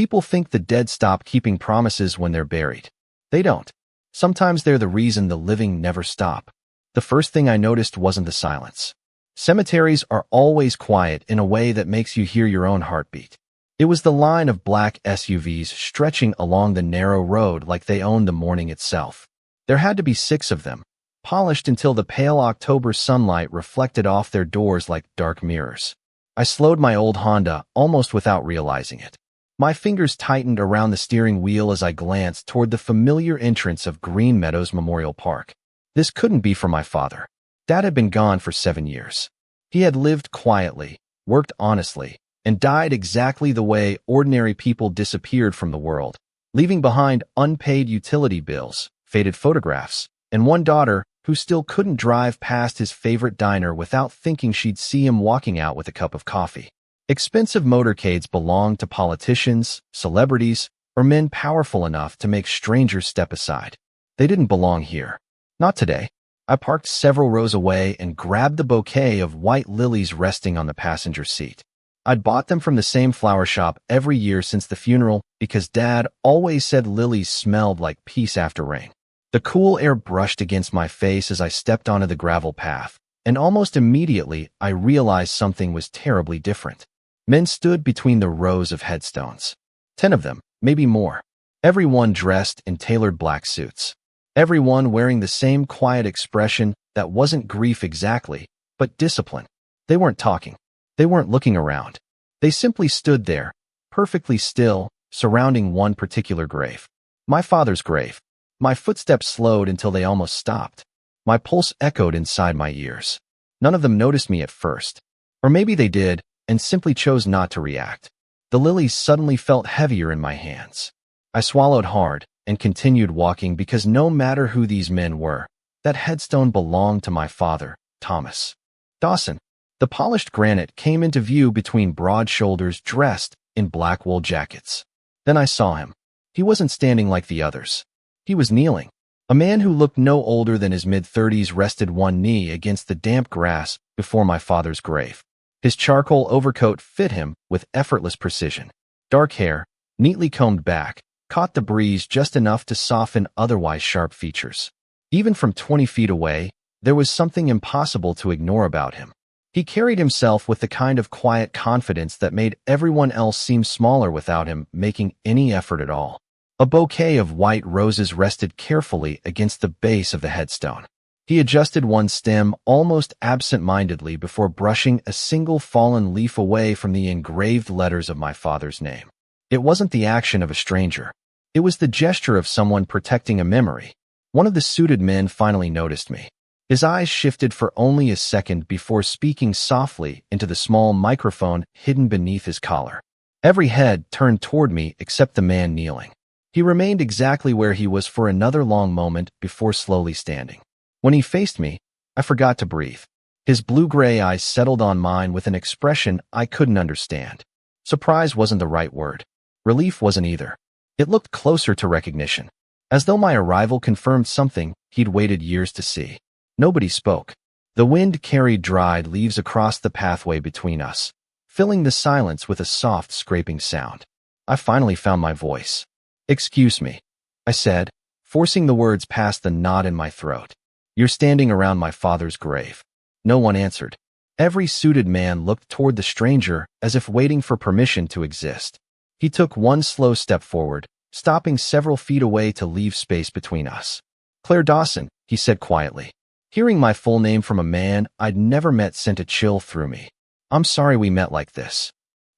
People think the dead stop keeping promises when they're buried. They don't. Sometimes they're the reason the living never stop. The first thing I noticed wasn't the silence. Cemeteries are always quiet in a way that makes you hear your own heartbeat. It was the line of black SUVs stretching along the narrow road like they owned the morning itself. There had to be 6 of them, polished until the pale October sunlight reflected off their doors like dark mirrors. I slowed my old Honda almost without realizing it. My fingers tightened around the steering wheel as I glanced toward the familiar entrance of Green Meadows Memorial Park. This couldn't be for my father. Dad had been gone for 7 years. He had lived quietly, worked honestly, and died exactly the way ordinary people disappeared from the world, leaving behind unpaid utility bills, faded photographs, and one daughter who still couldn't drive past his favorite diner without thinking she'd see him walking out with a cup of coffee. Expensive motorcades belonged to politicians, celebrities, or men powerful enough to make strangers step aside. They didn't belong here. Not today. I parked several rows away and grabbed the bouquet of white lilies resting on the passenger seat. I'd bought them from the same flower shop every year since the funeral because Dad always said lilies smelled like peace after rain. The cool air brushed against my face as I stepped onto the gravel path, and almost immediately I realized something was terribly different. Men stood between the rows of headstones. 10 of them, maybe more. Everyone dressed in tailored black suits. Everyone wearing the same quiet expression that wasn't grief exactly, but discipline. They weren't talking. They weren't looking around. They simply stood there, perfectly still, surrounding one particular grave. My father's grave. My footsteps slowed until they almost stopped. My pulse echoed inside my ears. None of them noticed me at first. Or maybe they did, and simply chose not to react. The lilies suddenly felt heavier in my hands. I swallowed hard and continued walking because no matter who these men were, that headstone belonged to my father, Thomas Dawson. The polished granite came into view between broad shoulders dressed in black wool jackets. Then I saw him. He wasn't standing like the others. He was kneeling. A man who looked no older than his mid-30s rested one knee against the damp grass before my father's grave. His charcoal overcoat fit him with effortless precision. Dark hair, neatly combed back, caught the breeze just enough to soften otherwise sharp features. Even from 20 feet away, there was something impossible to ignore about him. He carried himself with the kind of quiet confidence that made everyone else seem smaller without him making any effort at all. A bouquet of white roses rested carefully against the base of the headstone. He adjusted one stem almost absent-mindedly before brushing a single fallen leaf away from the engraved letters of my father's name. It wasn't the action of a stranger. It was the gesture of someone protecting a memory. One of the suited men finally noticed me. His eyes shifted for only a second before speaking softly into the small microphone hidden beneath his collar. Every head turned toward me except the man kneeling. He remained exactly where he was for another long moment before slowly standing. When he faced me, I forgot to breathe. His blue-gray eyes settled on mine with an expression I couldn't understand. Surprise wasn't the right word. Relief wasn't either. It looked closer to recognition, as though my arrival confirmed something he'd waited years to see. Nobody spoke. The wind carried dried leaves across the pathway between us, filling the silence with a soft scraping sound. I finally found my voice. "Excuse me," I said, forcing the words past the knot in my throat. "You're standing around my father's grave." No one answered. Every suited man looked toward the stranger as if waiting for permission to exist. He took one slow step forward, stopping several feet away to leave space between us. "Claire Dawson," he said quietly. Hearing my full name from a man I'd never met sent a chill through me. "I'm sorry we met like this."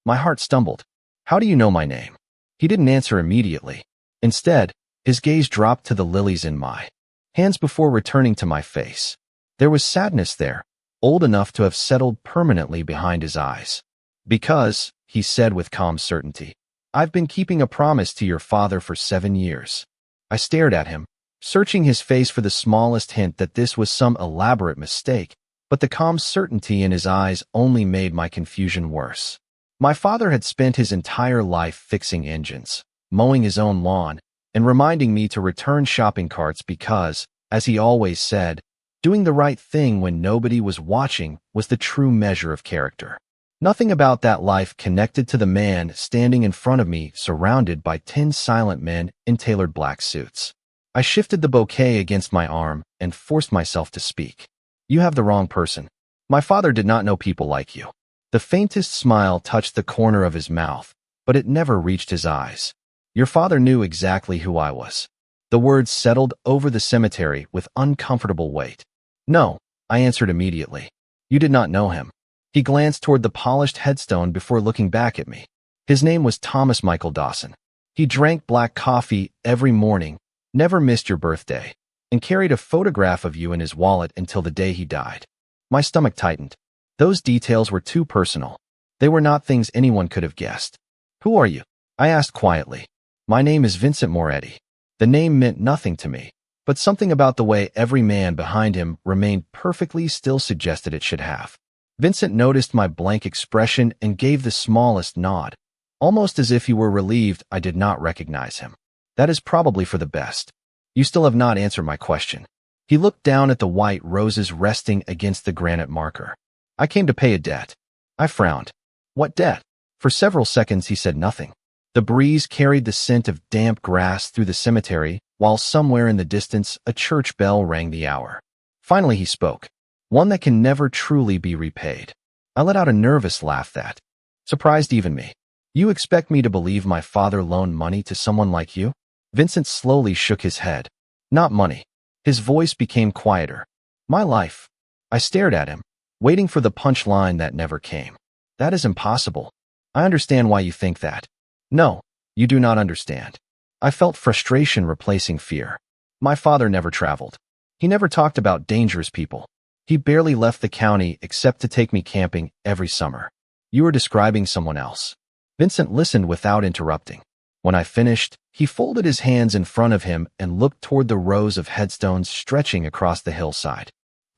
My heart stumbled. "How do you know my name?" He didn't answer immediately. Instead, his gaze dropped to the lilies in my hands before returning to my face. There was sadness there, old enough to have settled permanently behind his eyes. "Because," he said with calm certainty, "I've been keeping a promise to your father for 7 years." I stared at him, searching his face for the smallest hint that this was some elaborate mistake, but the calm certainty in his eyes only made my confusion worse. My father had spent his entire life fixing engines, mowing his own lawn, and reminding me to return shopping carts because, as he always said, doing the right thing when nobody was watching was the true measure of character. Nothing about that life connected to the man standing in front of me, surrounded by 10 silent men in tailored black suits. I shifted the bouquet against my arm and forced myself to speak. You have the wrong person. My father did not know people like you. The faintest smile touched the corner of his mouth, but it never reached his eyes. Your father knew exactly who I was. The words settled over the cemetery with uncomfortable weight. No, I answered immediately. You did not know him. He glanced toward the polished headstone before looking back at me. His name was Thomas Michael Dawson. He drank black coffee every morning, never missed your birthday, and carried a photograph of you in his wallet until the day he died. My stomach tightened. Those details were too personal. They were not things anyone could have guessed. Who are you? I asked quietly. My name is Vincent Moretti. The name meant nothing to me, but something about the way every man behind him remained perfectly still suggested it should have. Vincent noticed my blank expression and gave the smallest nod, almost as if he were relieved I did not recognize him. That is probably for the best. You still have not answered my question. He looked down at the white roses resting against the granite marker. I came to pay a debt. I frowned. What debt? For several seconds he said nothing. The breeze carried the scent of damp grass through the cemetery, while somewhere in the distance a church bell rang the hour. Finally he spoke. One that can never truly be repaid. I let out a nervous laugh that surprised even me. You expect me to believe my father loaned money to someone like you? Vincent slowly shook his head. Not money. His voice became quieter. My life. I stared at him, waiting for the punchline that never came. That is impossible. I understand why you think that. No, you do not understand. I felt frustration replacing fear. My father never traveled. He never talked about dangerous people. He barely left the county except to take me camping every summer. You are describing someone else. Vincent listened without interrupting. When I finished, he folded his hands in front of him and looked toward the rows of headstones stretching across the hillside.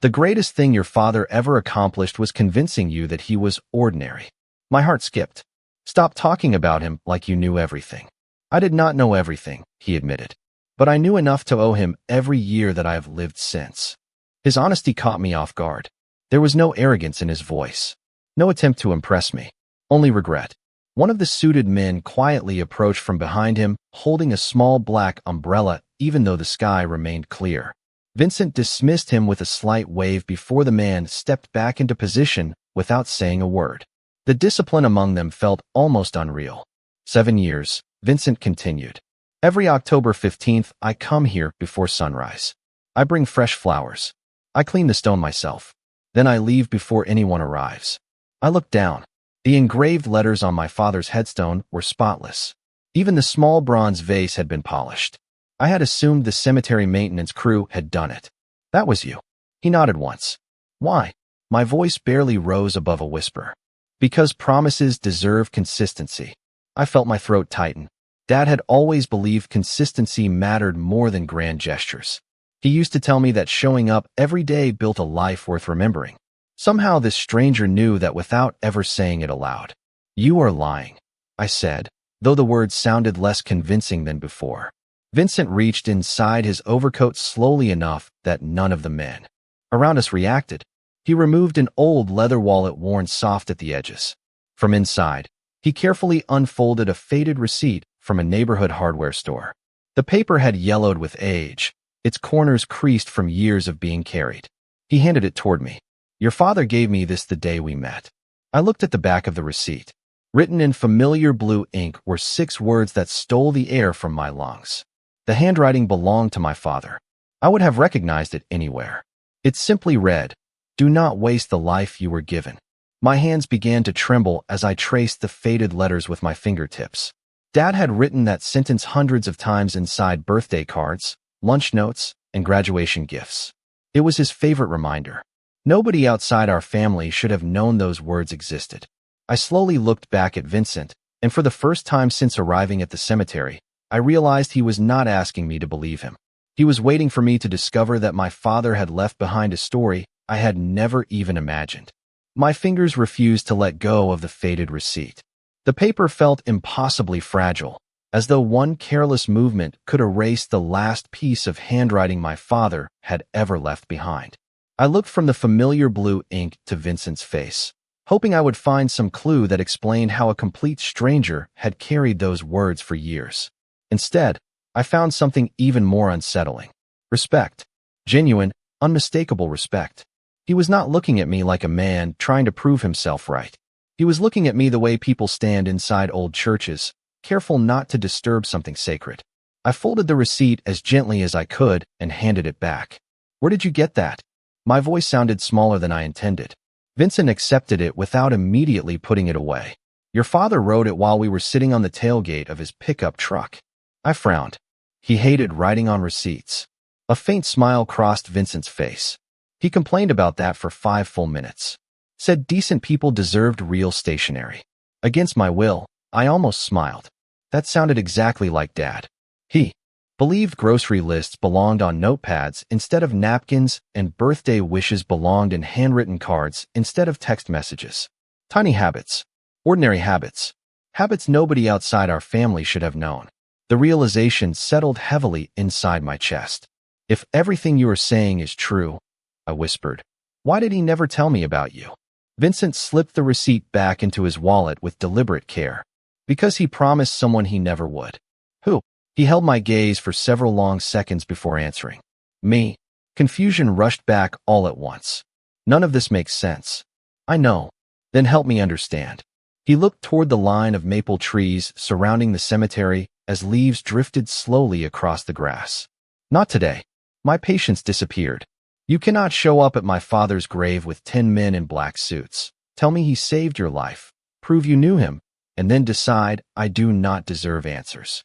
The greatest thing your father ever accomplished was convincing you that he was ordinary. My heart skipped. Stop talking about him like you knew everything. I did not know everything, he admitted. But I knew enough to owe him every year that I have lived since. His honesty caught me off guard. There was no arrogance in his voice. No attempt to impress me. Only regret. One of the suited men quietly approached from behind him, holding a small black umbrella even though the sky remained clear. Vincent dismissed him with a slight wave before the man stepped back into position without saying a word. The discipline among them felt almost unreal. 7 years, Vincent continued. Every October 15th, I come here before sunrise. I bring fresh flowers. I clean the stone myself. Then I leave before anyone arrives. I looked down. The engraved letters on my father's headstone were spotless. Even the small bronze vase had been polished. I had assumed the cemetery maintenance crew had done it. That was you. He nodded once. Why? My voice barely rose above a whisper. Because promises deserve consistency. I felt my throat tighten. Dad had always believed consistency mattered more than grand gestures. He used to tell me that showing up every day built a life worth remembering. Somehow this stranger knew that without ever saying it aloud. You are lying, I said, though the words sounded less convincing than before. Vincent reached inside his overcoat slowly enough that none of the men around us reacted. He removed an old leather wallet worn soft at the edges. From inside, he carefully unfolded a faded receipt from a neighborhood hardware store. The paper had yellowed with age, its corners creased from years of being carried. He handed it toward me. Your father gave me this the day we met. I looked at the back of the receipt. Written in familiar blue ink were 6 words that stole the air from my lungs. The handwriting belonged to my father. I would have recognized it anywhere. It simply read, "Do not waste the life you were given." My hands began to tremble as I traced the faded letters with my fingertips. Dad had written that sentence hundreds of times inside birthday cards, lunch notes, and graduation gifts. It was his favorite reminder. Nobody outside our family should have known those words existed. I slowly looked back at Vincent, and for the first time since arriving at the cemetery, I realized he was not asking me to believe him. He was waiting for me to discover that my father had left behind a story I had never even imagined. My fingers refused to let go of the faded receipt. The paper felt impossibly fragile, as though one careless movement could erase the last piece of handwriting my father had ever left behind. I looked from the familiar blue ink to Vincent's face. hoping I would find some clue that explained how a complete stranger had carried those words for years. Instead, I found something even more unsettling. Respect. Genuine, unmistakable respect. He was not looking at me like a man trying to prove himself right. He was looking at me the way people stand inside old churches, careful not to disturb something sacred. I folded the receipt as gently as I could and handed it back. Where did you get that? My voice sounded smaller than I intended. Vincent accepted it without immediately putting it away. Your father wrote it while we were sitting on the tailgate of his pickup truck. I frowned. He hated writing on receipts. A faint smile crossed Vincent's face. He complained about that for 5 full minutes. Said decent people deserved real stationery. Against my will, I almost smiled. That sounded exactly like Dad. He believed grocery lists belonged on notepads instead of napkins and birthday wishes belonged in handwritten cards instead of text messages. Tiny habits. Ordinary habits. Habits nobody outside our family should have known. The realization settled heavily inside my chest. If everything you are saying is true, I whispered, why did he never tell me about you? Vincent slipped the receipt back into his wallet with deliberate care. Because he promised someone he never would. Who? He held my gaze for several long seconds before answering. Me. Confusion rushed back all at once. None of this makes sense. I know. Then help me understand. He looked toward the line of maple trees surrounding the cemetery as leaves drifted slowly across the grass. Not today. My patience disappeared. You cannot show up at my father's grave with 10 men in black suits, tell me he saved your life, prove you knew him, and then decide I do not deserve answers.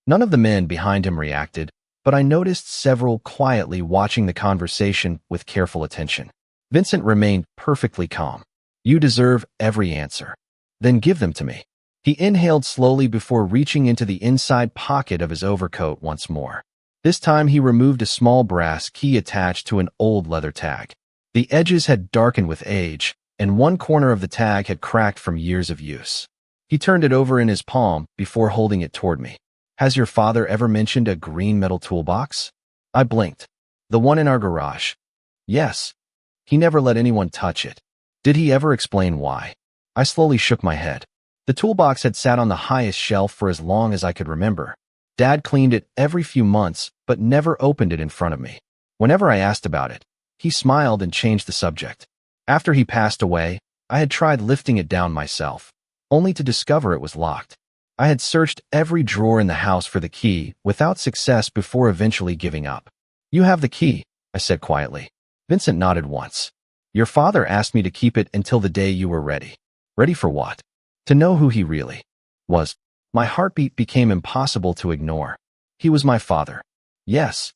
None of the men behind him reacted, but I noticed several quietly watching the conversation with careful attention. Vincent remained perfectly calm. You deserve every answer. Then give them to me. He inhaled slowly before reaching into the inside pocket of his overcoat once more. This time he removed a small brass key attached to an old leather tag. The edges had darkened with age, and one corner of the tag had cracked from years of use. He turned it over in his palm before holding it toward me. Has your father ever mentioned a green metal toolbox? I blinked. The one in our garage. Yes. He never let anyone touch it. Did he ever explain why? I slowly shook my head. The toolbox had sat on the highest shelf for as long as I could remember. Dad cleaned it every few months, but never opened it in front of me. Whenever I asked about it, he smiled and changed the subject. After he passed away, I had tried lifting it down myself, only to discover it was locked. I had searched every drawer in the house for the key without success before eventually giving up. You have the key, I said quietly. Vincent nodded once. Your father asked me to keep it until the day you were ready. Ready for what? To know who he really was. My heartbeat became impossible to ignore. He was my father. Yes.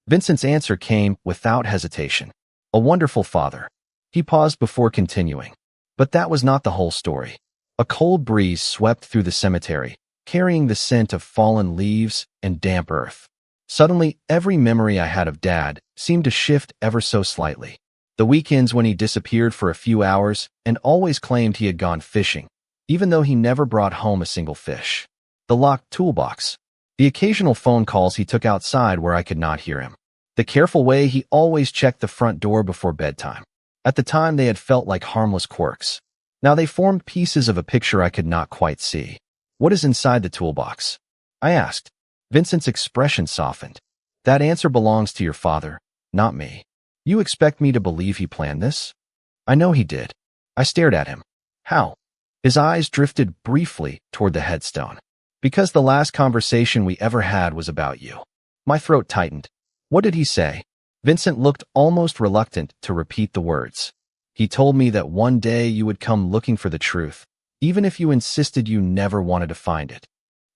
Vincent's answer came without hesitation. A wonderful father. He paused before continuing. But that was not the whole story. A cold breeze swept through the cemetery, carrying the scent of fallen leaves and damp earth. Suddenly, every memory I had of Dad seemed to shift ever so slightly. The weekends when he disappeared for a few hours and always claimed he had gone fishing, even though he never brought home a single fish. The locked toolbox. The occasional phone calls he took outside where I could not hear him. The careful way he always checked the front door before bedtime. At the time, they had felt like harmless quirks. Now they formed pieces of a picture I could not quite see. What is inside the toolbox? I asked. Vincent's expression softened. That answer belongs to your father, not me. You expect me to believe he planned this? I know he did. I stared at him. How? His eyes drifted briefly toward the headstone. Because the last conversation we ever had was about you. My throat tightened. What did he say? Vincent looked almost reluctant to repeat the words. He told me that one day you would come looking for the truth, even if you insisted you never wanted to find it.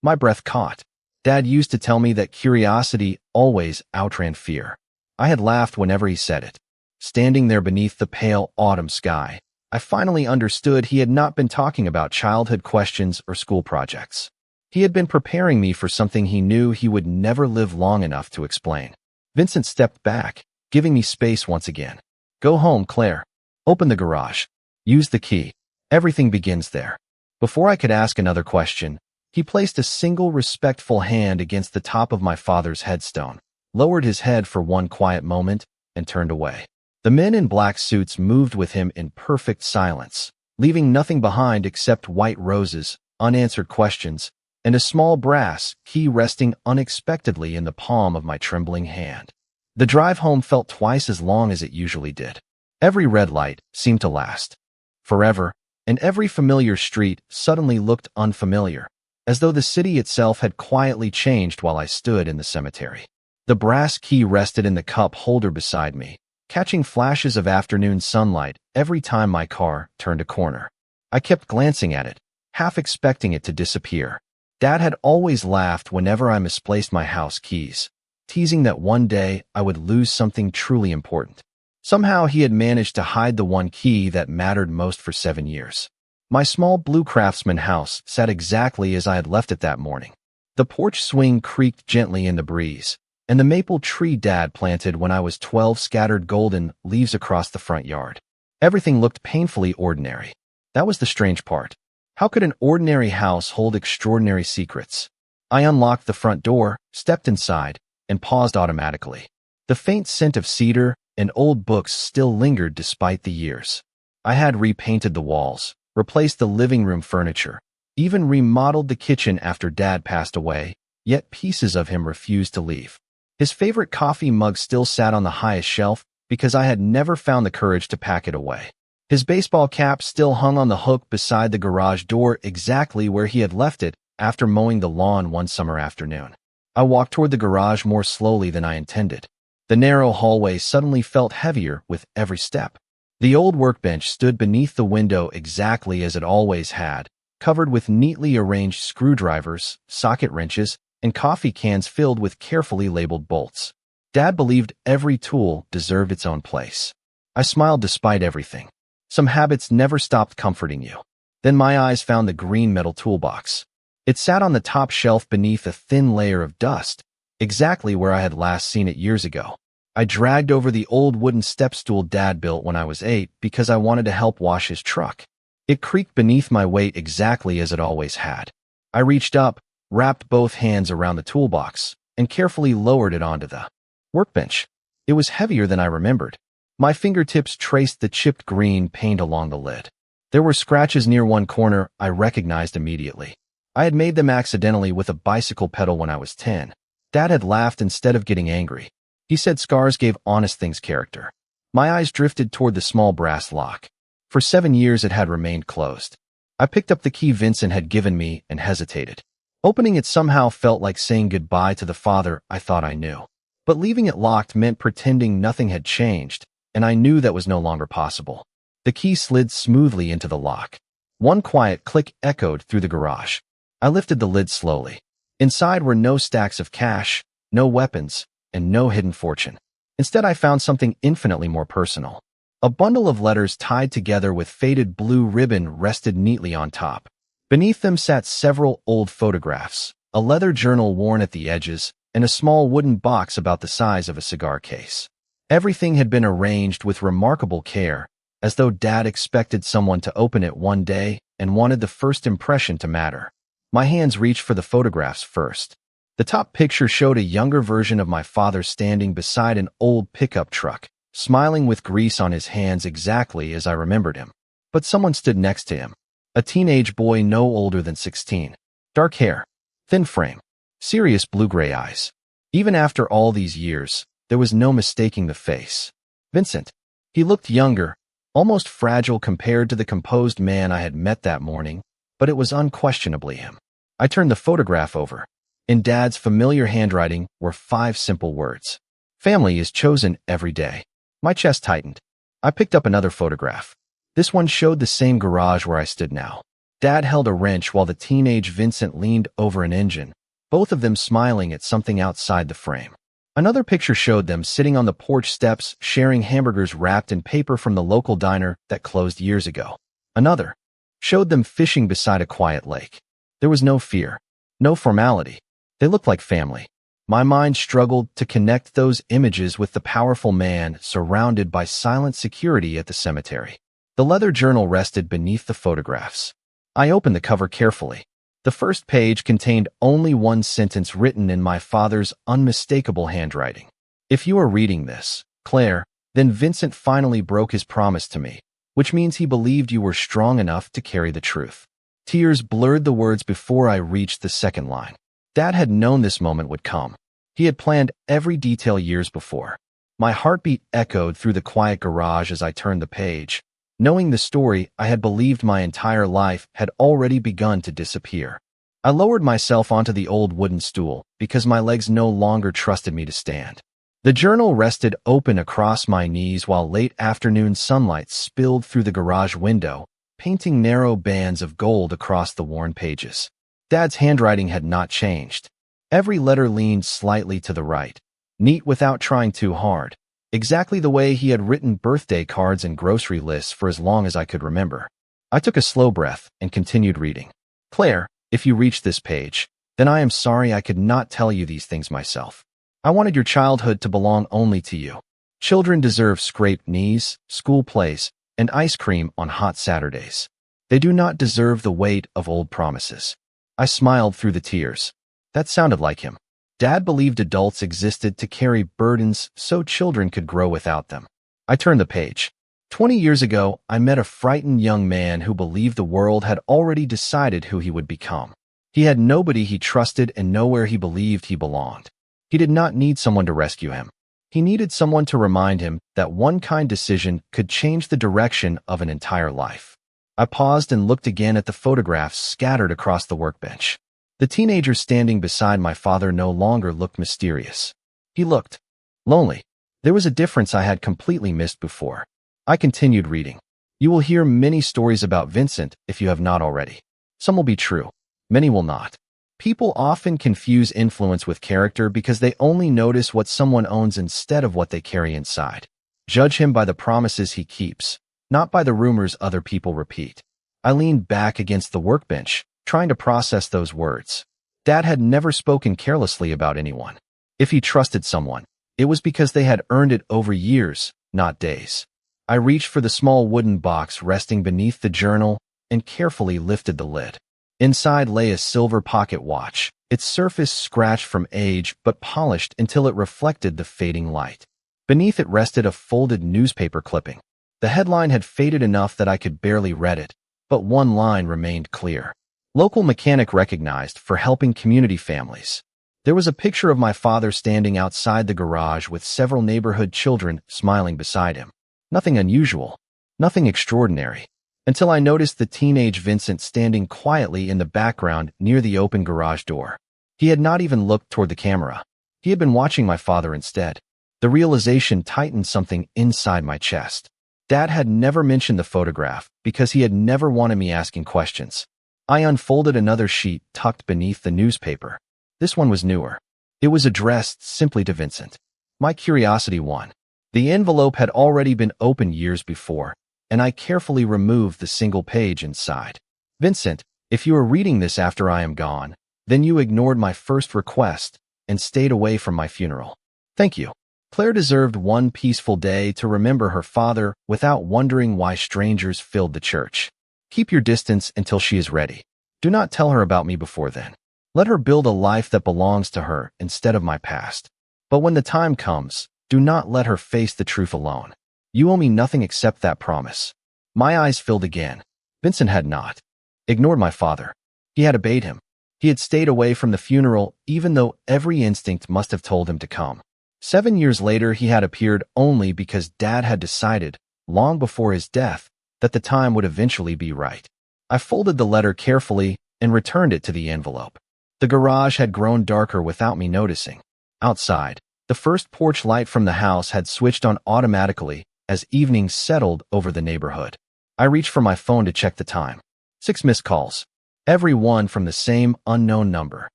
My breath caught. Dad used to tell me that curiosity always outran fear. I had laughed whenever he said it. Standing there beneath the pale autumn sky, I finally understood he had not been talking about childhood questions or school projects. He had been preparing me for something he knew he would never live long enough to explain. Vincent stepped back, giving me space once again. Go home, Claire. Open the garage. Use the key. Everything begins there. Before I could ask another question, he placed a single respectful hand against the top of my father's headstone, lowered his head for one quiet moment, and turned away. The men in black suits moved with him in perfect silence, leaving nothing behind except white roses, unanswered questions, and a small brass key resting unexpectedly in the palm of my trembling hand. The drive home felt twice as long as it usually did. Every red light seemed to last forever, and every familiar street suddenly looked unfamiliar, as though the city itself had quietly changed while I stood in the cemetery. The brass key rested in the cup holder beside me, catching flashes of afternoon sunlight every time my car turned a corner. I kept glancing at it, half expecting it to disappear. Dad had always laughed whenever I misplaced my house keys, teasing that one day I would lose something truly important. Somehow he had managed to hide the one key that mattered most for 7 years. My small blue Craftsman house sat exactly as I had left it that morning. The porch swing creaked gently in the breeze, and the maple tree Dad planted when I was 12 scattered golden leaves across the front yard. Everything looked painfully ordinary. That was the strange part. How could an ordinary house hold extraordinary secrets? I unlocked the front door, stepped inside, and paused automatically. The faint scent of cedar and old books still lingered despite the years. I had repainted the walls, replaced the living room furniture, even remodeled the kitchen after Dad passed away, yet pieces of him refused to leave. His favorite coffee mug still sat on the highest shelf because I had never found the courage to pack it away. His baseball cap still hung on the hook beside the garage door exactly where he had left it after mowing the lawn one summer afternoon. I walked toward the garage more slowly than I intended. The narrow hallway suddenly felt heavier with every step. The old workbench stood beneath the window exactly as it always had, covered with neatly arranged screwdrivers, socket wrenches, and coffee cans filled with carefully labeled bolts. Dad believed every tool deserved its own place. I smiled despite everything. Some habits never stopped comforting you. Then my eyes found the green metal toolbox. It sat on the top shelf beneath a thin layer of dust, exactly where I had last seen it years ago. I dragged over the old wooden step stool Dad built when I was 8 because I wanted to help wash his truck. It creaked beneath my weight exactly as it always had. I reached up, wrapped both hands around the toolbox, and carefully lowered it onto the workbench. It was heavier than I remembered. My fingertips traced the chipped green paint along the lid. There were scratches near one corner I recognized immediately. I had made them accidentally with a bicycle pedal when I was 10. Dad had laughed instead of getting angry. He said scars gave honest things character. My eyes drifted toward the small brass lock. For 7 years it had remained closed. I picked up the key Vincent had given me and hesitated. Opening it somehow felt like saying goodbye to the father I thought I knew. But leaving it locked meant pretending nothing had changed, and I knew that was no longer possible. The key slid smoothly into the lock. One quiet click echoed through the garage. I lifted the lid slowly. Inside were no stacks of cash, no weapons, and no hidden fortune. Instead, I found something infinitely more personal. A bundle of letters tied together with faded blue ribbon rested neatly on top. Beneath them sat several old photographs, a leather journal worn at the edges, and a small wooden box about the size of a cigar case. Everything had been arranged with remarkable care, as though Dad expected someone to open it one day and wanted the first impression to matter. My hands reached for the photographs first. The top picture showed a younger version of my father standing beside an old pickup truck, smiling with grease on his hands exactly as I remembered him. But someone stood next to him. A teenage boy no older than 16. Dark hair, thin frame, serious blue-gray eyes. Even after all these years, there was no mistaking the face. Vincent. He looked younger, almost fragile compared to the composed man I had met that morning, but it was unquestionably him. I turned the photograph over. In Dad's familiar handwriting were 5 simple words. Family is chosen every day. My chest tightened. I picked up another photograph. This one showed the same garage where I stood now. Dad held a wrench while the teenage Vincent leaned over an engine, both of them smiling at something outside the frame. Another picture showed them sitting on the porch steps sharing hamburgers wrapped in paper from the local diner that closed years ago. Another showed them fishing beside a quiet lake. There was no fear, no formality. They looked like family. My mind struggled to connect those images with the powerful man surrounded by silent security at the cemetery. The leather journal rested beneath the photographs. I opened the cover carefully. The first page contained only one sentence written in my father's unmistakable handwriting. If you are reading this, Claire, then Vincent finally broke his promise to me. which means he believed you were strong enough to carry the truth. Tears blurred the words before I reached the second line. Dad had known this moment would come. He had planned every detail years before. My heartbeat echoed through the quiet garage as I turned the page. Knowing the story I had believed my entire life had already begun to disappear. I lowered myself onto the old wooden stool because my legs no longer trusted me to stand. The journal rested open across my knees while late afternoon sunlight spilled through the garage window, painting narrow bands of gold across the worn pages. Dad's handwriting had not changed. Every letter leaned slightly to the right, neat without trying too hard, exactly the way he had written birthday cards and grocery lists for as long as I could remember. I took a slow breath and continued reading. Claire, if you reach this page, then I am sorry I could not tell you these things myself. I wanted your childhood to belong only to you. Children deserve scraped knees, school plays, and ice cream on hot Saturdays. They do not deserve the weight of old promises. I smiled through the tears. That sounded like him. Dad believed adults existed to carry burdens so children could grow without them. I turned the page. 20 years ago, I met a frightened young man who believed the world had already decided who he would become. He had nobody he trusted and nowhere he believed he belonged. He did not need someone to rescue him. He needed someone to remind him that one kind decision could change the direction of an entire life. I paused and looked again at the photographs scattered across the workbench. The teenager standing beside my father no longer looked mysterious. He looked lonely. There was a difference I had completely missed before. I continued reading. You will hear many stories about Vincent if you have not already. Some will be true. Many will not. People often confuse influence with character because they only notice what someone owns instead of what they carry inside. Judge him by the promises he keeps, not by the rumors other people repeat. I leaned back against the workbench, trying to process those words. Dad had never spoken carelessly about anyone. If he trusted someone, it was because they had earned it over years, not days. I reached for the small wooden box resting beneath the journal and carefully lifted the lid. Inside lay a silver pocket watch, its surface scratched from age but polished until it reflected the fading light. Beneath it rested a folded newspaper clipping. The headline had faded enough that I could barely read it, but one line remained clear. Local mechanic recognized for helping community families. There was a picture of my father standing outside the garage with several neighborhood children smiling beside him. Nothing unusual, nothing extraordinary, until I noticed the teenage Vincent standing quietly in the background near the open garage door. He had not even looked toward the camera. He had been watching my father instead. The realization tightened something inside my chest. Dad had never mentioned the photograph because he had never wanted me asking questions. I unfolded another sheet tucked beneath the newspaper. This one was newer. It was addressed simply to Vincent. My curiosity won. The envelope had already been opened years before, and I carefully removed the single page inside. Vincent, if you are reading this after I am gone, then you ignored my first request and stayed away from my funeral. Thank you. Claire deserved one peaceful day to remember her father without wondering why strangers filled the church. Keep your distance until she is ready. Do not tell her about me before then. Let her build a life that belongs to her instead of my past. But when the time comes, do not let her face the truth alone. You owe me nothing except that promise. My eyes filled again. Vincent had not ignored my father. He had obeyed him. He had stayed away from the funeral even though every instinct must have told him to come. 7 years later, he had appeared only because Dad had decided, long before his death, that the time would eventually be right. I folded the letter carefully and returned it to the envelope. The garage had grown darker without me noticing. Outside, the first porch light from the house had switched on automatically as evening settled over the neighborhood. I reached for my phone to check the time. 6 missed calls. Every one from the same unknown number.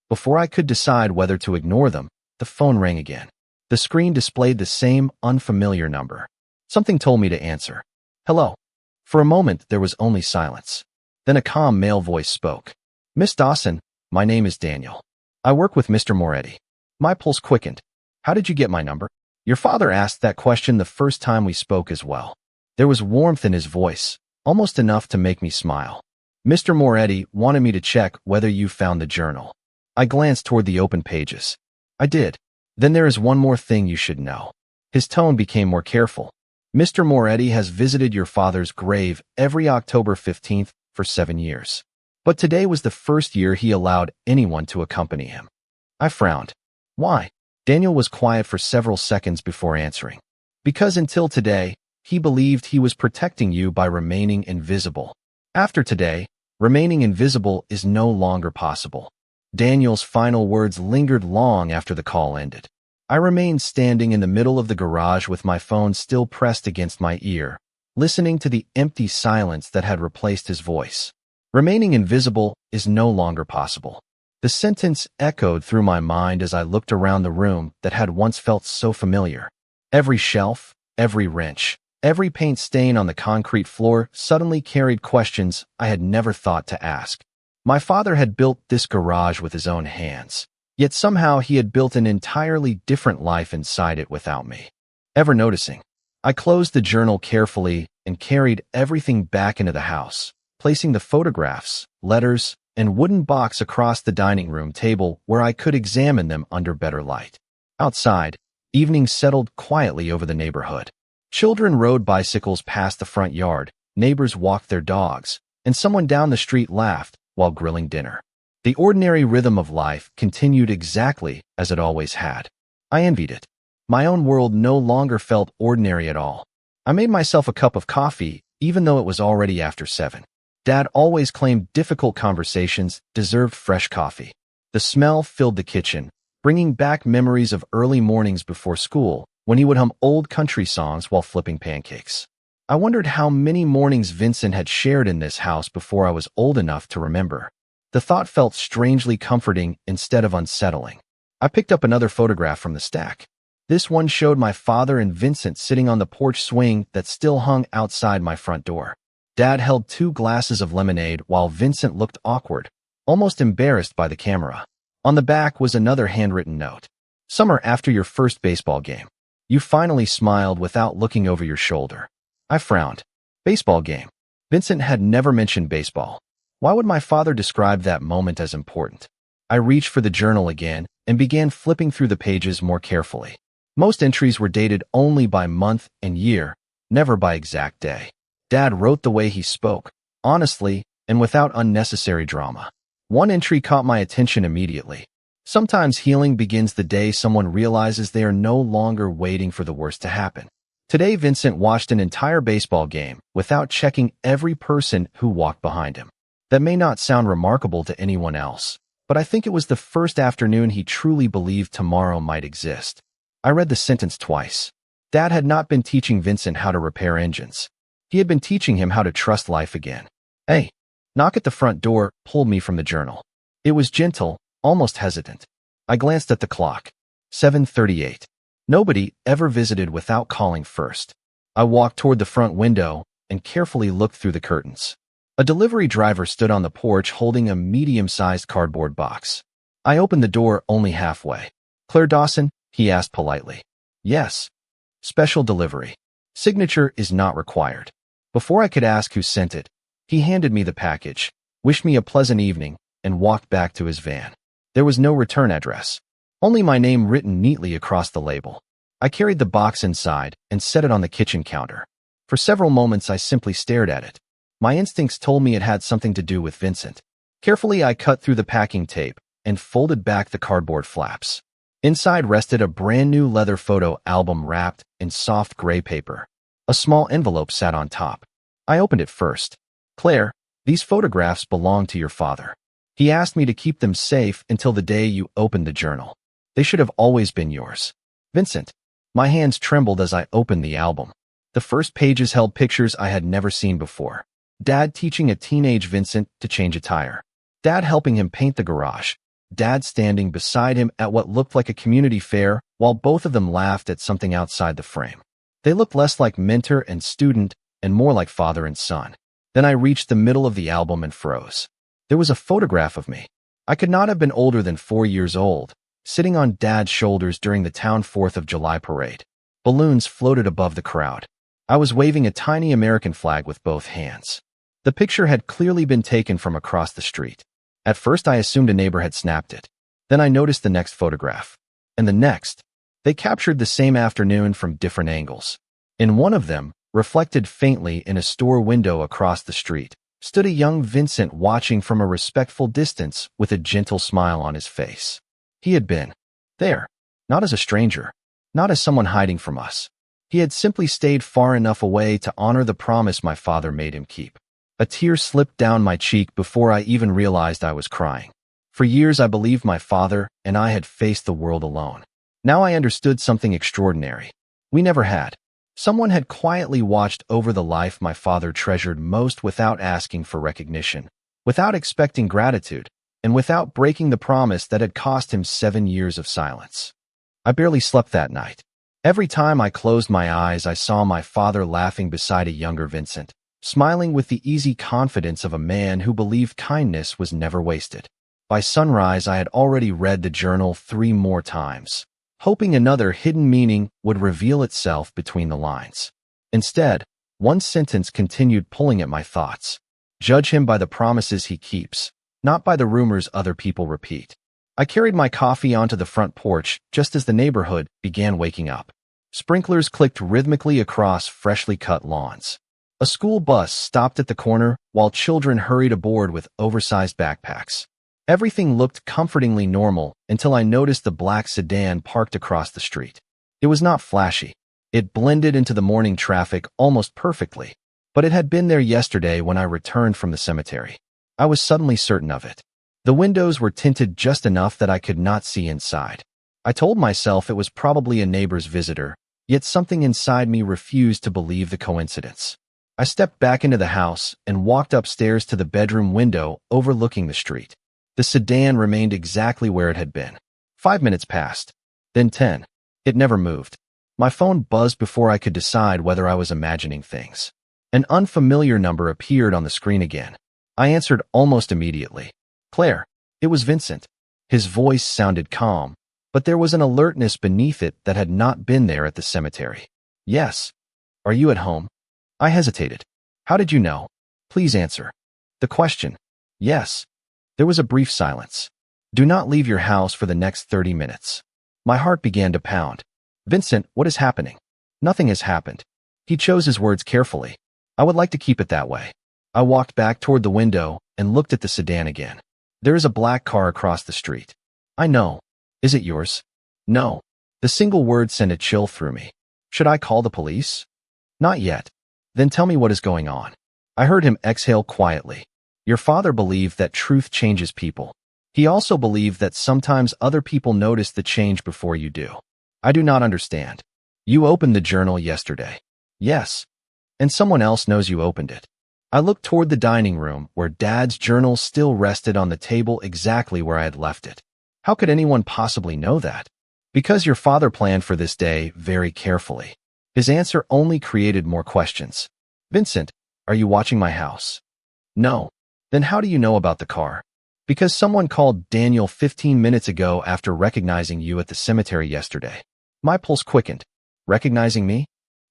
Before I could decide whether to ignore them, the phone rang again. The screen displayed the same unfamiliar number. Something told me to answer. Hello. For a moment, there was only silence. Then a calm male voice spoke. Miss Dawson, my name is Daniel. I work with Mr. Moretti. My pulse quickened. How did you get my number? Your father asked that question the first time we spoke as well. There was warmth in his voice, almost enough to make me smile. Mr. Moretti wanted me to check whether you found the journal. I glanced toward the open pages. I did. Then there is one more thing you should know. His tone became more careful. Mr. Moretti has visited your father's grave every October 15th for 7 years. But today was the first year he allowed anyone to accompany him. I frowned. Why? Daniel was quiet for several seconds before answering. Because until today, he believed he was protecting you by remaining invisible. After today, remaining invisible is no longer possible. Daniel's final words lingered long after the call ended. I remained standing in the middle of the garage with my phone still pressed against my ear, listening to the empty silence that had replaced his voice. Remaining invisible is no longer possible. The sentence echoed through my mind as I looked around the room that had once felt so familiar. Every shelf, every wrench, every paint stain on the concrete floor suddenly carried questions I had never thought to ask. My father had built this garage with his own hands, yet somehow he had built an entirely different life inside it without me ever noticing. I closed the journal carefully and carried everything back into the house, placing the photographs, letters, and wooden box across the dining room table where I could examine them under better light. Outside, evening settled quietly over the neighborhood. Children rode bicycles past the front yard, neighbors walked their dogs, and someone down the street laughed while grilling dinner. The ordinary rhythm of life continued exactly as it always had. I envied it. My own world no longer felt ordinary at all. I made myself a cup of coffee, even though it was already after 7. Dad always claimed difficult conversations deserved fresh coffee. The smell filled the kitchen, bringing back memories of early mornings before school when he would hum old country songs while flipping pancakes. I wondered how many mornings Vincent had shared in this house before I was old enough to remember. The thought felt strangely comforting instead of unsettling. I picked up another photograph from the stack. This one showed my father and Vincent sitting on the porch swing that still hung outside my front door. Dad held 2 glasses of lemonade while Vincent looked awkward, almost embarrassed by the camera. On the back was another handwritten note. Summer after your first baseball game. You finally smiled without looking over your shoulder. I frowned. Baseball game. Vincent had never mentioned baseball. Why would my father describe that moment as important? I reached for the journal again and began flipping through the pages more carefully. Most entries were dated only by month and year, never by exact day. Dad wrote the way he spoke, honestly and without unnecessary drama. One entry caught my attention immediately. Sometimes healing begins the day someone realizes they are no longer waiting for the worst to happen. Today, Vincent watched an entire baseball game without checking every person who walked behind him. That may not sound remarkable to anyone else, but I think it was the first afternoon he truly believed tomorrow might exist. I read the sentence twice. Dad had not been teaching Vincent how to repair engines. He had been teaching him how to trust life again. Hey, knock at the front door pulled me from the journal. It was gentle, almost hesitant. I glanced at the clock. 7:38. Nobody ever visited without calling first. I walked toward the front window and carefully looked through the curtains. A delivery driver stood on the porch holding a medium-sized cardboard box. I opened the door only halfway. Claire Dawson? He asked politely. Yes. Special delivery. Signature is not required. Before I could ask who sent it, he handed me the package, wished me a pleasant evening, and walked back to his van. There was no return address, only my name written neatly across the label. I carried the box inside and set it on the kitchen counter. For several moments I simply stared at it. My instincts told me it had something to do with Vincent. Carefully I cut through the packing tape and folded back the cardboard flaps. Inside rested a brand new leather photo album wrapped in soft gray paper. A small envelope sat on top. I opened it first. Claire, these photographs belong to your father. He asked me to keep them safe until the day you opened the journal. They should have always been yours. Vincent. My hands trembled as I opened the album. The first pages held pictures I had never seen before. Dad teaching a teenage Vincent to change a tire. Dad helping him paint the garage. Dad standing beside him at what looked like a community fair while both of them laughed at something outside the frame. They looked less like mentor and student and more like father and son. Then I reached the middle of the album and froze. There was a photograph of me. I could not have been older than 4 years old, sitting on Dad's shoulders during the town 4th of July parade. Balloons floated above the crowd. I was waving a tiny American flag with both hands. The picture had clearly been taken from across the street. At first I assumed a neighbor had snapped it. Then I noticed the next photograph. And the next. They captured the same afternoon from different angles. In one of them, reflected faintly in a store window across the street, stood a young Vincent watching from a respectful distance with a gentle smile on his face. He had been there, not as a stranger, not as someone hiding from us. He had simply stayed far enough away to honor the promise my father made him keep. A tear slipped down my cheek before I even realized I was crying. For years I believed my father and I had faced the world alone. Now I understood something extraordinary. We never had. Someone had quietly watched over the life my father treasured most without asking for recognition, without expecting gratitude, and without breaking the promise that had cost him 7 years of silence. I barely slept that night. Every time I closed my eyes, I saw my father laughing beside a younger Vincent, smiling with the easy confidence of a man who believed kindness was never wasted. By sunrise, I had already read the journal 3 more times, hoping another hidden meaning would reveal itself between the lines. Instead, one sentence continued pulling at my thoughts. Judge him by the promises he keeps, not by the rumors other people repeat. I carried my coffee onto the front porch just as the neighborhood began waking up. Sprinklers clicked rhythmically across freshly cut lawns. A school bus stopped at the corner while children hurried aboard with oversized backpacks. Everything looked comfortingly normal until I noticed the black sedan parked across the street. It was not flashy. It blended into the morning traffic almost perfectly, but it had been there yesterday when I returned from the cemetery. I was suddenly certain of it. The windows were tinted just enough that I could not see inside. I told myself it was probably a neighbor's visitor, yet something inside me refused to believe the coincidence. I stepped back into the house and walked upstairs to the bedroom window overlooking the street. The sedan remained exactly where it had been. 5 minutes passed, then 10. It never moved. My phone buzzed before I could decide whether I was imagining things. An unfamiliar number appeared on the screen again. I answered almost immediately. Claire. It was Vincent. His voice sounded calm, but there was an alertness beneath it that had not been there at the cemetery. Yes. Are you at home? I hesitated. How did you know? Please answer. The question. Yes. There was a brief silence. Do not leave your house for the next 30 minutes. My heart began to pound. Vincent, what is happening? Nothing has happened. He chose his words carefully. I would like to keep it that way. I walked back toward the window and looked at the sedan again. There is a black car across the street. I know. Is it yours? No. The single word sent a chill through me. Should I call the police? Not yet. Then tell me what is going on. I heard him exhale quietly. Your father believed that truth changes people. He also believed that sometimes other people notice the change before you do. I do not understand. You opened the journal yesterday. Yes. And someone else knows you opened it. I looked toward the dining room where Dad's journal still rested on the table exactly where I had left it. How could anyone possibly know that? Because your father planned for this day very carefully. His answer only created more questions. Vincent, are you watching my house? No. Then how do you know about the car? Because someone called Daniel 15 minutes ago after recognizing you at the cemetery yesterday. My pulse quickened. Recognizing me?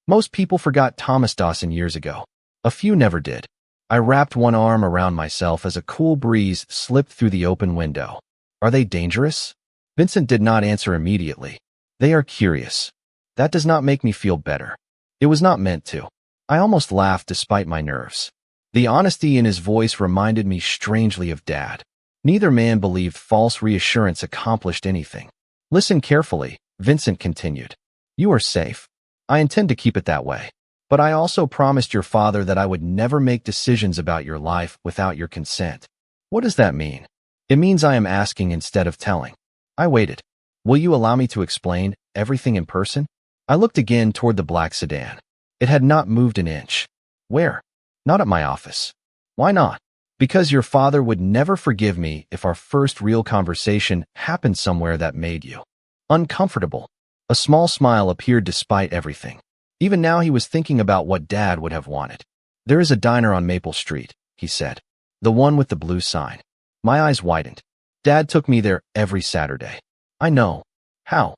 Most people forgot Thomas Dawson years ago. A few never did. I wrapped one arm around myself as a cool breeze slipped through the open window. Are they dangerous? Vincent did not answer immediately. They are curious. That does not make me feel better. It was not meant to. I almost laughed despite my nerves. The honesty in his voice reminded me strangely of Dad. Neither man believed false reassurance accomplished anything. Listen carefully, Vincent continued. You are safe. I intend to keep it that way. But I also promised your father that I would never make decisions about your life without your consent. What does that mean? It means I am asking instead of telling. I waited. Will you allow me to explain everything in person? I looked again toward the black sedan. It had not moved an inch. Where? Not at my office. Why not? Because your father would never forgive me if our first real conversation happened somewhere that made you uncomfortable. A small smile appeared despite everything. Even now he was thinking about what Dad would have wanted. There is a diner on Maple Street, he said. The one with the blue sign. My eyes widened. Dad took me there every Saturday. I know. How?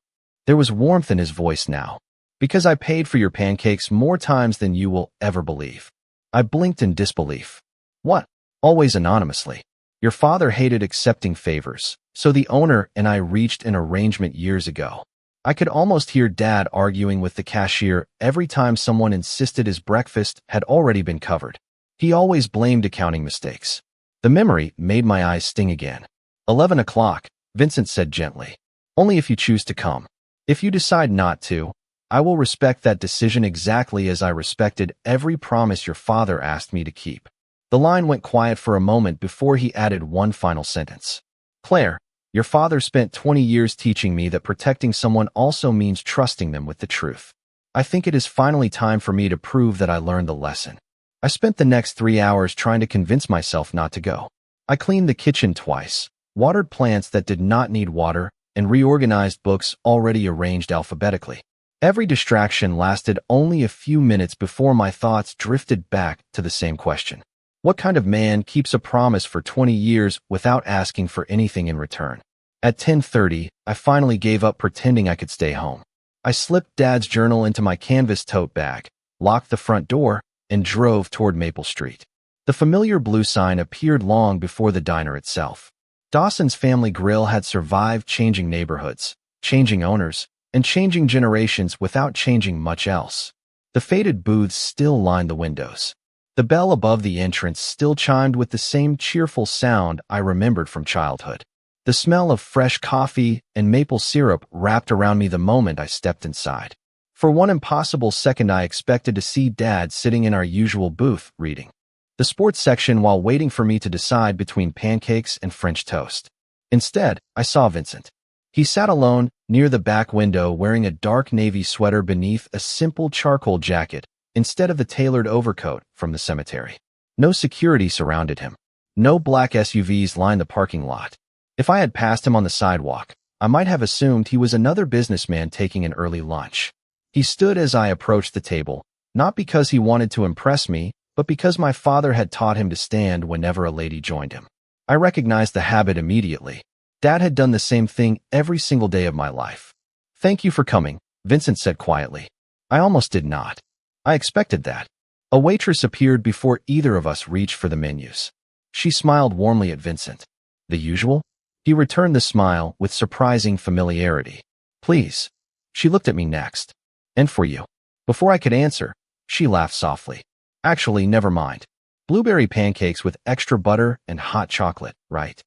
There was warmth in his voice now. Because I paid for your pancakes more times than you will ever believe. I blinked in disbelief. What? Always anonymously. Your father hated accepting favors, so the owner and I reached an arrangement years ago. I could almost hear Dad arguing with the cashier every time someone insisted his breakfast had already been covered. He always blamed accounting mistakes. The memory made my eyes sting again. 11 o'clock, Vincent said gently. Only if you choose to come. If you decide not to, I will respect that decision exactly as I respected every promise your father asked me to keep. The line went quiet for a moment before he added one final sentence. Claire, your father spent 20 years teaching me that protecting someone also means trusting them with the truth. I think it is finally time for me to prove that I learned the lesson. I spent the next 3 hours trying to convince myself not to go. I cleaned the kitchen twice, watered plants that did not need water, and reorganized books already arranged alphabetically. Every distraction lasted only a few minutes before my thoughts drifted back to the same question. What kind of man keeps a promise for 20 years without asking for anything in return? At 10:30, I finally gave up pretending I could stay home. I slipped Dad's journal into my canvas tote bag, locked the front door, and drove toward Maple Street. The familiar blue sign appeared long before the diner itself. Dawson's Family Grill had survived changing neighborhoods, changing owners, and changing generations without changing much else. The faded booths still lined the windows. The bell above the entrance still chimed with the same cheerful sound I remembered from childhood. The smell of fresh coffee and maple syrup wrapped around me the moment I stepped inside. For one impossible second, I expected to see Dad sitting in our usual booth, reading the sports section while waiting for me to decide between pancakes and French toast. Instead, I saw Vincent. He sat alone near the back window wearing a dark navy sweater beneath a simple charcoal jacket instead of the tailored overcoat from the cemetery. No security surrounded him. No black SUVs lined the parking lot. If I had passed him on the sidewalk, I might have assumed he was another businessman taking an early lunch. He stood as I approached the table, not because he wanted to impress me, but because my father had taught him to stand whenever a lady joined him. I recognized the habit immediately. Dad had done the same thing every single day of my life. Thank you for coming, Vincent said quietly. I almost did not. I expected that. A waitress appeared before either of us reached for the menus. She smiled warmly at Vincent. The usual? He returned the smile with surprising familiarity. Please. She looked at me next. And for you. Before I could answer, she laughed softly. Actually, never mind. Blueberry pancakes with extra butter and hot chocolate, right?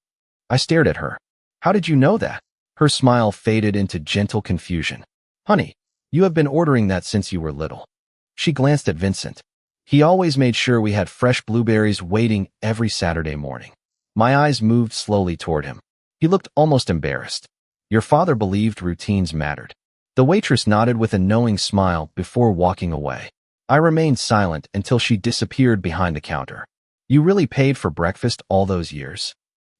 I stared at her. How did you know that? Her smile faded into gentle confusion. Honey, you have been ordering that since you were little. She glanced at Vincent. He always made sure we had fresh blueberries waiting every Saturday morning. My eyes moved slowly toward him. He looked almost embarrassed. Your father believed routines mattered. The waitress nodded with a knowing smile before walking away. I remained silent until she disappeared behind the counter. You really paid for breakfast all those years?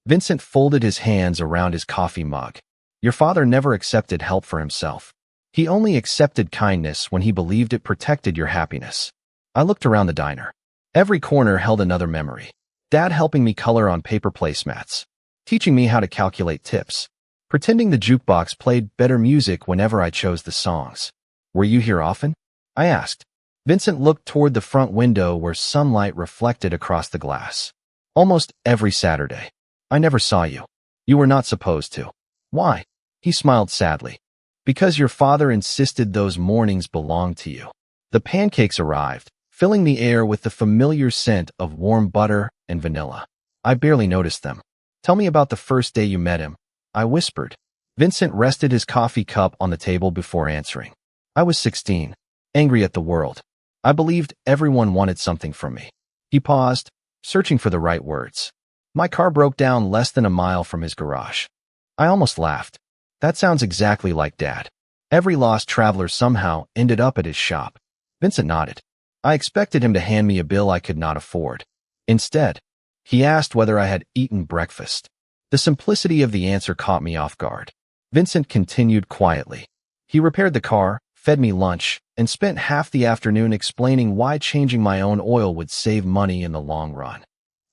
Vincent folded his hands around his coffee mug. Your father never accepted help for himself. He only accepted kindness when he believed it protected your happiness. I looked around the diner. Every corner held another memory. Dad helping me color on paper placemats, teaching me how to calculate tips, pretending the jukebox played better music whenever I chose the songs. Were you here often? I asked. Vincent looked toward the front window where sunlight reflected across the glass. Almost every Saturday. I never saw you. You were not supposed to. Why? He smiled sadly. Because your father insisted those mornings belonged to you. The pancakes arrived, filling the air with the familiar scent of warm butter and vanilla. I barely noticed them. Tell me about the first day you met him, I whispered. Vincent rested his coffee cup on the table before answering. I was 16, angry at the world. I believed everyone wanted something from me. He paused, searching for the right words. My car broke down less than a mile from his garage. I almost laughed. That sounds exactly like Dad. Every lost traveler somehow ended up at his shop. Vincent nodded. I expected him to hand me a bill I could not afford. Instead, he asked whether I had eaten breakfast. The simplicity of the answer caught me off guard. Vincent continued quietly. He repaired the car, fed me lunch, and spent half the afternoon explaining why changing my own oil would save money in the long run.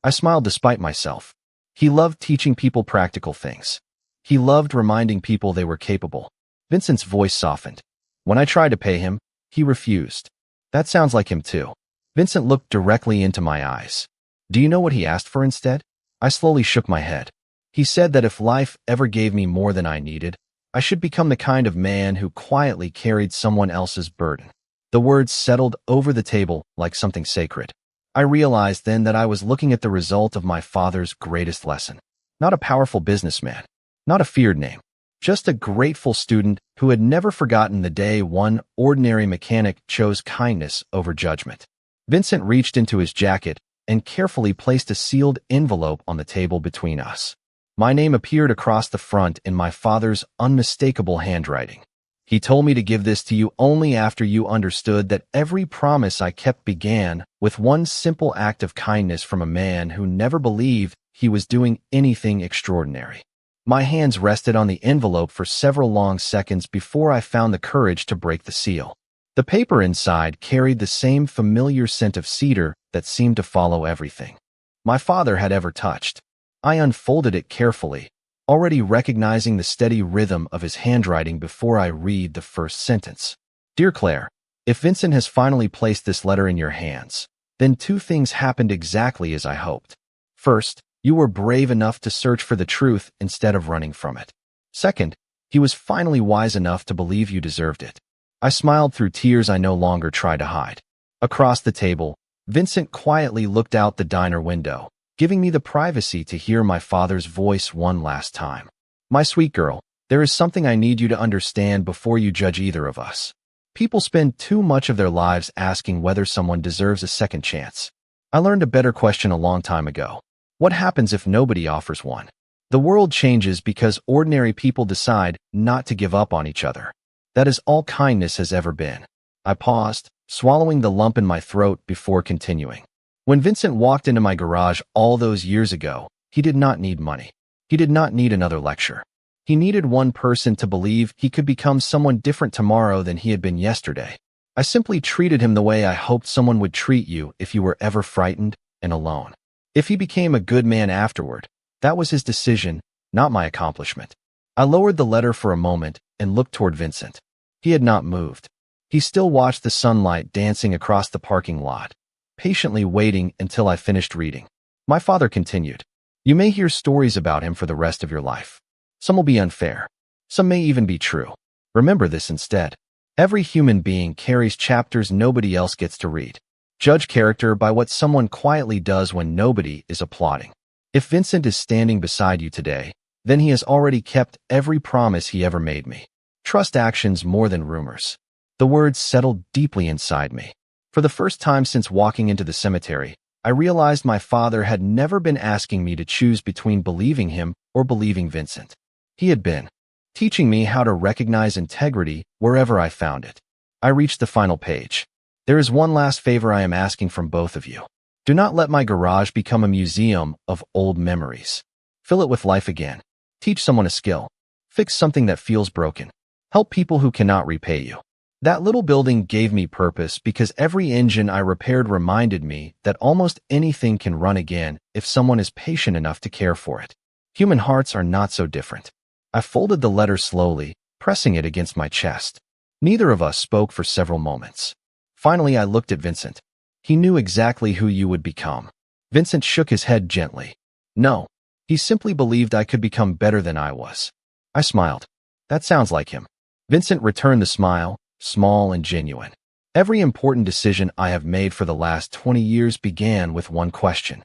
I smiled despite myself. He loved teaching people practical things. He loved reminding people they were capable. Vincent's voice softened. When I tried to pay him, he refused. That sounds like him too. Vincent looked directly into my eyes. Do you know what he asked for instead? I slowly shook my head. He said that if life ever gave me more than I needed, I should become the kind of man who quietly carried someone else's burden. The words settled over the table like something sacred. I realized then that I was looking at the result of my father's greatest lesson. Not a powerful businessman, not a feared name, just a grateful student who had never forgotten the day one ordinary mechanic chose kindness over judgment. Vincent reached into his jacket and carefully placed a sealed envelope on the table between us. My name appeared across the front in my father's unmistakable handwriting. He told me to give this to you only after you understood that every promise I kept began with one simple act of kindness from a man who never believed he was doing anything extraordinary. My hands rested on the envelope for several long seconds before I found the courage to break the seal. The paper inside carried the same familiar scent of cedar that seemed to follow everything my father had ever touched. I unfolded it carefully, already recognizing the steady rhythm of his handwriting before I read the first sentence. Dear Claire, if Vincent has finally placed this letter in your hands, then two things happened exactly as I hoped. First, you were brave enough to search for the truth instead of running from it. Second, he was finally wise enough to believe you deserved it. I smiled through tears I no longer tried to hide. Across the table, Vincent quietly looked out the diner window, giving me the privacy to hear my father's voice one last time. My sweet girl, there is something I need you to understand before you judge either of us. People spend too much of their lives asking whether someone deserves a second chance. I learned a better question a long time ago. What happens if nobody offers one? The world changes because ordinary people decide not to give up on each other. That is all kindness has ever been. I paused, swallowing the lump in my throat before continuing. When Vincent walked into my garage all those years ago, he did not need money. He did not need another lecture. He needed one person to believe he could become someone different tomorrow than he had been yesterday. I simply treated him the way I hoped someone would treat you if you were ever frightened and alone. If he became a good man afterward, that was his decision, not my accomplishment. I lowered the letter for a moment and looked toward Vincent. He had not moved. He still watched the sunlight dancing across the parking lot, patiently waiting until I finished reading. My father continued, you may hear stories about him for the rest of your life. Some will be unfair. Some may even be true. Remember this instead. Every human being carries chapters nobody else gets to read. Judge character by what someone quietly does when nobody is applauding. If Vincent is standing beside you today, then he has already kept every promise he ever made me. Trust actions more than rumors. The words settled deeply inside me. For the first time since walking into the cemetery, I realized my father had never been asking me to choose between believing him or believing Vincent. He had been teaching me how to recognize integrity wherever I found it. I reached the final page. There is one last favor I am asking from both of you. Do not let my garage become a museum of old memories. Fill it with life again. Teach someone a skill. Fix something that feels broken. Help people who cannot repay you. That little building gave me purpose because every engine I repaired reminded me that almost anything can run again if someone is patient enough to care for it. Human hearts are not so different. I folded the letter slowly, pressing it against my chest. Neither of us spoke for several moments. Finally, I looked at Vincent. He knew exactly who you would become. Vincent shook his head gently. No, he simply believed I could become better than I was. I smiled. That sounds like him. Vincent returned the smile, small and genuine. Every important decision I have made for the last 20 years began with one question.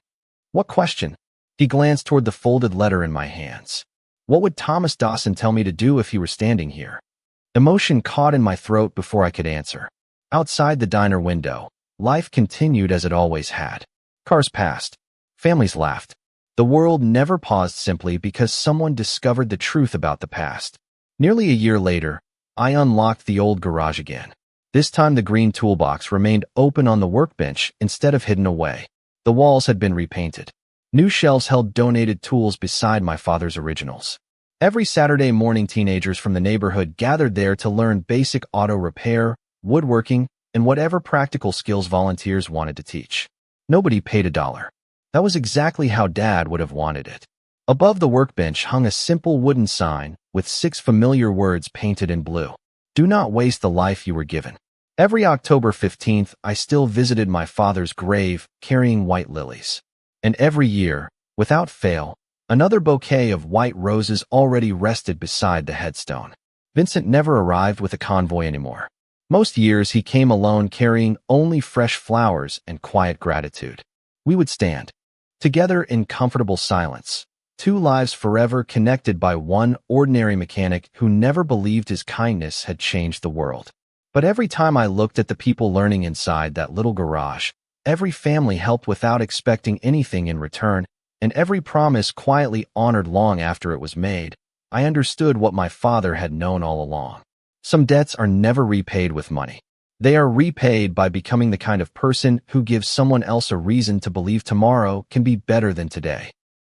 What question? He glanced toward the folded letter in my hands. What would Thomas Dawson tell me to do if he were standing here? Emotion caught in my throat before I could answer. Outside the diner window, life continued as it always had. Cars passed. Families laughed. The world never paused simply because someone discovered the truth about the past. Nearly a year later, I unlocked the old garage again. This time the green toolbox remained open on the workbench instead of hidden away. The walls had been repainted. New shelves held donated tools beside my father's originals. Every Saturday morning, teenagers from the neighborhood gathered there to learn basic auto repair, woodworking, and whatever practical skills volunteers wanted to teach. Nobody paid $1. That was exactly how Dad would have wanted it. Above the workbench hung a simple wooden sign with 6 familiar words painted in blue. Do not waste the life you were given. Every October 15th, I still visited my father's grave carrying white lilies. And every year, without fail, Another bouquet of white roses already rested beside the headstone. Vincent never arrived with a convoy anymore. Most years he came alone carrying only fresh flowers and quiet gratitude. We would stand together in comfortable silence, two lives forever connected by one ordinary mechanic who never believed his kindness had changed the world. But every time I looked at the people learning inside that little garage, every family helped without expecting anything in return, and every promise quietly honored long after it was made, I understood what my father had known all along. Some debts are never repaid with money. They are repaid by becoming the kind of person who gives someone else a reason to believe tomorrow can be better than today.